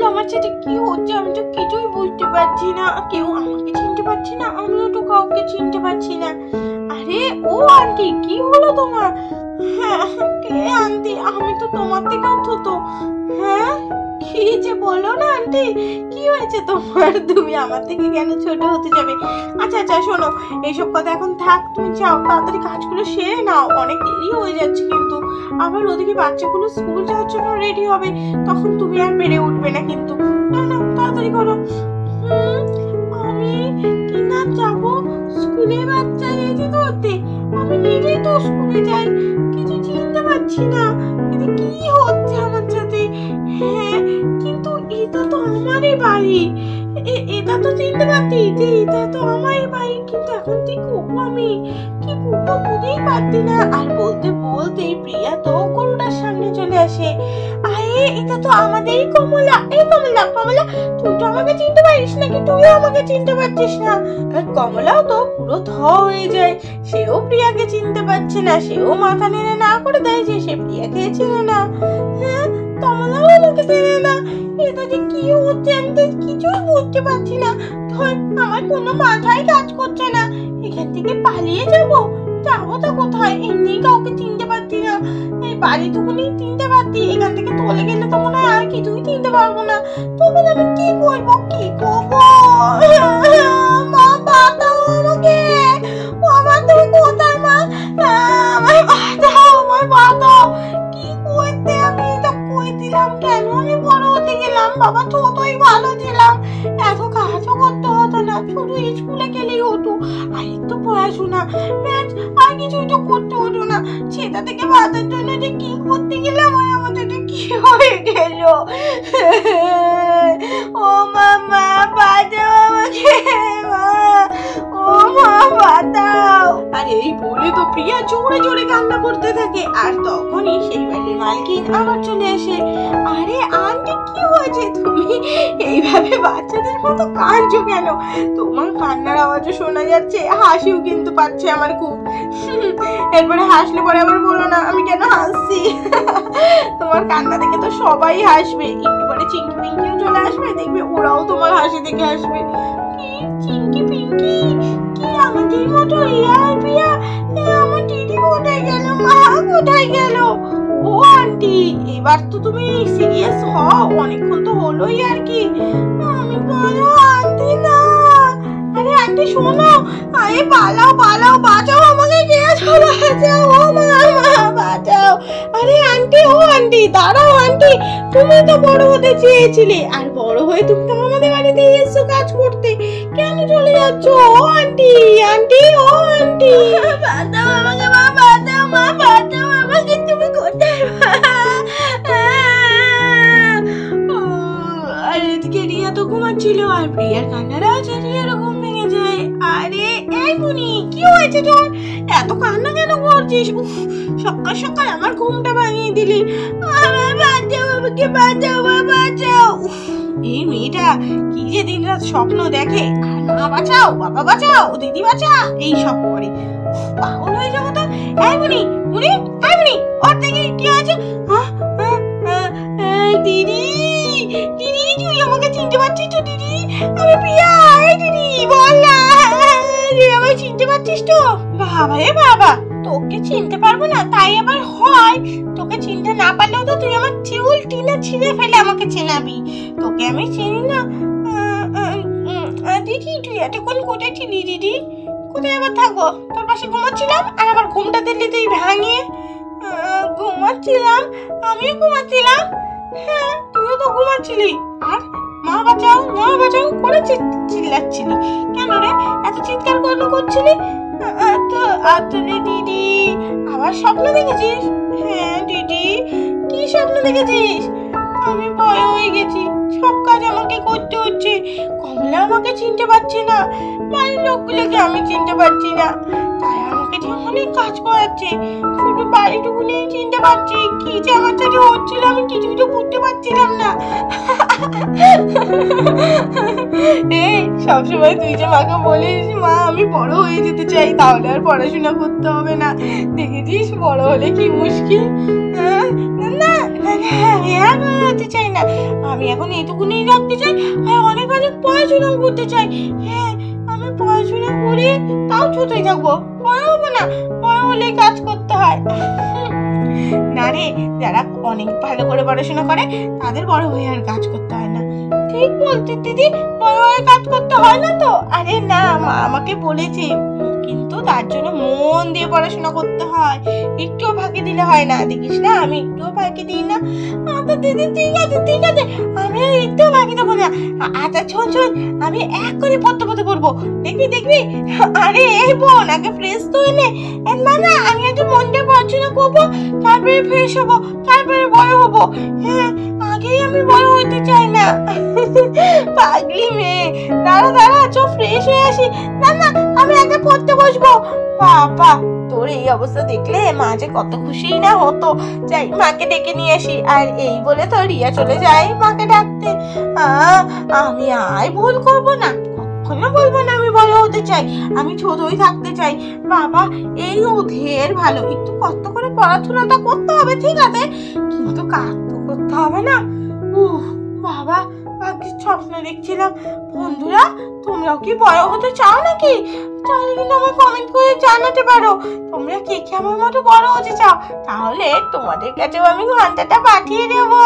হলো আমার সাথে? কি হচ্ছে আমি তো কিছুই বুঝতে পারছি না। কেউ আমাকে চিনতে পারছি না, আমিও তো কাউকে চিনতে পারছি না। আরে ও আন্টি, কি হলো তোমার? হ্যাঁ, কে আন্টি? আমি তো তোমার থেকেও ছোট। হ্যাঁ, কি যে বলো না আন্টি, কি হয়েছে তোমার? তুমি আমার থেকে কেন ছোট হতে যাবে? আচ্ছা আচ্ছা শোনো, এইসব কথা এখন থাক, তুমি যাও তাড়াতাড়ি কাজগুলো সেরে নাও, অনেক দেরি হয়ে যাচ্ছে কিন্তু। আবার ওদিকে বাচ্চাগুলো স্কুল যাওয়ার জন্য রেডি হবে, তখন তুমি আর পেরে উঠবে না কিন্তু। না না, তাড়াতাড়ি করো। আমি কি না যাবো স্কুলে বাচ্চা রেডি করতে? আমি নিজেই তো স্কুলে যাই, কিছু চিনতে পারছি না এটা কি হচ্ছে আমার সাথে। হ্যাঁ, কিন্তু এটা তো আমারই বাড়ি, এটা তো চিনতে পারছি যে এটা তো আমারই বাড়ি, কিন্তু এখন কি করবো? আমি কি করবো বুঝতেই পারছি না। আর বলতে বলতেই প্রিয়া তো গরুটার সামনে চলে আসে। আরে এটা তো আমাদেরই কমলা। এই কমলা, কমলা তুই তো আমাকে চিনতে পারিস নাকি? তুইও আমাকে চিনতে পারছিস না? কমলাও তো পুরো থ হয়ে যায়, সেও প্রিয়াকে চিনতে পারছে না, সেও মাথা নেড়ে না করে দেয় যে সে প্রিয়াকে চেনে না। হ্যাঁ, কমলাও আমাকে চেনে না। এটা যে কি হচ্ছে আমি তো কিছুই বুঝতে পারছি না। ধর, আমার কোনো মাথায় কাজ করছে না। এখান থেকে পালিয়ে যাবো? যাবো তো কোথায়? এমনি কাউকে চিনতে পারছি না। এই বাড়িটুকুনি চিনতে পারছি, এখান থেকে চলে গেলে তো মনে হয় আর কিছুই চিনতে পারবো না। তখন আমি কি করবো, কি করবো? মা, বাঁচাও আমাকে। বাবা তুমি কোথায় মা? আমায় বাঁচাও, আমায় বাঁচাও। কি করতে আমি এটা করেছিলাম? কেন আমি বড় হতে গেলাম? বাবা ছোটই ভালো ছিলাম, এত কাজও করতে হতো না, শুধু স্কুলে গেলেই হতো, আর একটু পড়াশোনা, ব্যাস, আর কিছুই তো করতে হতো না। সেটা থেকে বাঁচার জন্য যে কি করতে গেলাম আর আমাদের কি হয়ে গেল। ও মামা বাঁচাও আমাকে, মা, ও মা বাঁচাও। আর এই বলে তো প্রিয়া জোরে জোরে কান্না করতে থাকে। আর তখনই সেই বাড়ির মালকিন আবার চলে আসে। আরে আন্টি, কি হয়েছে? তুমি এইভাবে বাচ্চাদের মতো কাঁদছো কেন? তোমার কান্নার আওয়াজও শোনা যাচ্ছে, হাসিও কিন্তু পাচ্ছে আমার খুব। এরপরে হাসলে পরে আবার বলো না আমি কেন হাসছি। তোমার কান্না দেখে তো সবাই হাসবে, একটু পরে চিঙ্কি পিঙ্কিও চলে আসবে, দেখবে ওরাও তোমার হাসি দেখে হাসবে। কি চিঙ্কি পিঙ্কি? কি আমাদের মতো রিয়া আর প্রিয়া? আমার দিদি কোথায় গেল? মা কোথায় গেল? ও আন্টি, এবার তো তুমি সিরিয়াস হও, অনেকক্ষণ তো হলোই আর কি। আমি বলো আন্টি না। আরে আন্টি শোনো, আরে পালাও পালাও, বাঁচাও আমাকে, কে চলে বাঁচাও, ও মা, মা বাঁচাও। আরে আন্টি, ও আন্টি দাঁড়াও। আন্টি তুমি তো বড় হতে চেয়েছিলে, আর বড় হয়ে তুমি তো আমাদের বাড়িতে এসছো কাজ করতে, কেন চলে যাচ্ছ? ও আন্টি, আন্টি, ও আন্টি বাঁচাও আমাকে, মা বাঁচাও, মা বাঁচাও আমাকে, তুমি কোথায়? আর এদিকে রিয়া তো ঘুমাচ্ছিল, আর প্রিয়ার কান্নার আওয়াজে রিয়ারও ঘুম ভেঙে যায়। আরে এই মুনি, কি হয়েছে তোর? এত কান্না কেন করছিস? উফ, সকাল সকাল আমার ঘুমটা ভাঙিয়ে দিলি। আমার বাঁচাও, আমাকে বাঁচাও, মা বাঁচাও। উফ, এই মেয়েটা কি যে দিন রাত স্বপ্ন দেখে, আর মা বাঁচাও, বাবা বাঁচাও, দিদি বাঁচা, এই সব করে। পাগল হয়ে যাবো তো। এই মুনি, মুনি, এই মুনি, ওর দেখি কি আছে? দিদি, দিদি তুই আমাকে চিনতে পারছিস তো? দিদি আমি প্রিয়া। এই দিদি বল না, তুই আমাকে চিনতে পারছিস তো? বাবা রে বাবা, তোকে চিনতে পারবো না তাই আবার হয়? তোকে চিনতে না পারলেও তো তুই আমার চুল টিনে ছিঁড়ে ফেলে আমাকে চেনাবি। তোকে আমি চিনি না। দিদি তুই এতক্ষণ কোথায় ছিলি? দিদি কোথায় আবার থাকবো? তোর পাশে ঘুমাচ্ছিলাম, আর আমার ঘুমটা দিল্লি তুই ভাঙিয়ে। ঘুমাচ্ছিলাম, আমিও ঘুমাচ্ছিলাম। হ্যাঁ, তুইও তো ঘুমাচ্ছিলি, আর মা বাঁচাও, মা বাঁচাও করে চিল্লাচ্ছিলি কেন রে? এত চিৎকার কেন করছিলি? দিদি আবার স্বপ্ন দেখেছিস? হ্যাঁ দিদি, কি স্বপ্ন দেখেছিস? আমি ভয় হয়ে গেছি, সব কাজ আমাকে করতে হচ্ছে। কমলা আমাকে চিনতে পারছি না, বাড়ির লোকগুলোকে আমি চিনতে পারছি না, তাই আমাকে মার্কেটে অনেক কাজ করাচ্ছে, শুধু বাড়িটুকু নিয়ে চিনতে পারছি। কি যে আমার সাথে হচ্ছিল আমি কিছু বুঝতে পারছিলাম না। এই সবসময় তুই যে মাকে বলিস মা আমি বড় হয়ে যেতে চাই, তাহলে আর পড়াশোনা করতে হবে না, দেখেছিস বড় হলে কি মুশকিল। না না না, আমি আর বড় হতে চাই না, আমি এখন এইটুকুনি রাখতে চাই আর অনেক অনেক পড়াশোনা করতে চাই। হ্যাঁ আমি পড়াশোনা করি, তাও ছোটই থাকবো, বড় হবো না, বড় হলে কাজ করতে হয়। না রে, যারা অনেক ভালো করে পড়াশোনা করে তাদের বড় হয়ে আর কাজ করতে হয় না। ঠিক বলতে দিদি, বড় হয়ে কাজ করতে হয় না তো? আরে না, মা আমাকে বলেছে, কিন্তু তার জন্য মন দিয়ে পড়াশোনা করতে হয়, একটুও ফাঁকি দিলে হয় না। দেখিস না আমি একটুও ফাঁকি দিই না। আচ্ছা দিদি ঠিক আছে ঠিক আছে, আমি আর একটুও ফাঁকি দেবো না। আচ্ছা শোন শোন, আমি এক করে পড়তে পড়তে করবো, দেখবি দেখবি। আরে এই বোন, আগে ফ্রেশ তো এনে। না না, আমি আগে মন দিয়ে পড়াশোনা করবো, তারপরে ফ্রেশ হবো, তারপরে বড় হবো। হ্যাঁ আগেই আমি বড় হতে চাই না। পাগলি মেয়ে, দাঁড়া দাঁড়া, চো ফ্রেশ হয়ে আসি। না না, আমি আগে পড়তে বসবো। বাবা তোর এই অবস্থা দেখলে মা যে কত খুশি না হতো। যাই মাকে ডেকে নিয়ে আসি। আর এই বলে তো রিয়া চলে যায় মাকে ডাকতে। আমি আর ভুল করবো না, কখনো বলবো না আমি বড় হতে চাই, আমি ছোটই থাকতে চাই। বাবা এই ওদের ভালো, একটু কষ্ট করে পড়াশোনাটা করতে হবে ঠিক আছে, কিন্তু কাজ তো করতে হবে না। বাবা আগে স্বপ্ন দেখছিলাম। বন্ধুরা তোমরাও কি বড় হতে চাও নাকি? তাহলে কিন্তু আমার কমেন্ট করে জানাতে পারো তোমরা কে কে আমার মতো বড় হতে চাও, তাহলে তোমাদের কাছেও আমি ঘন্টাটা পাঠিয়ে দেবো।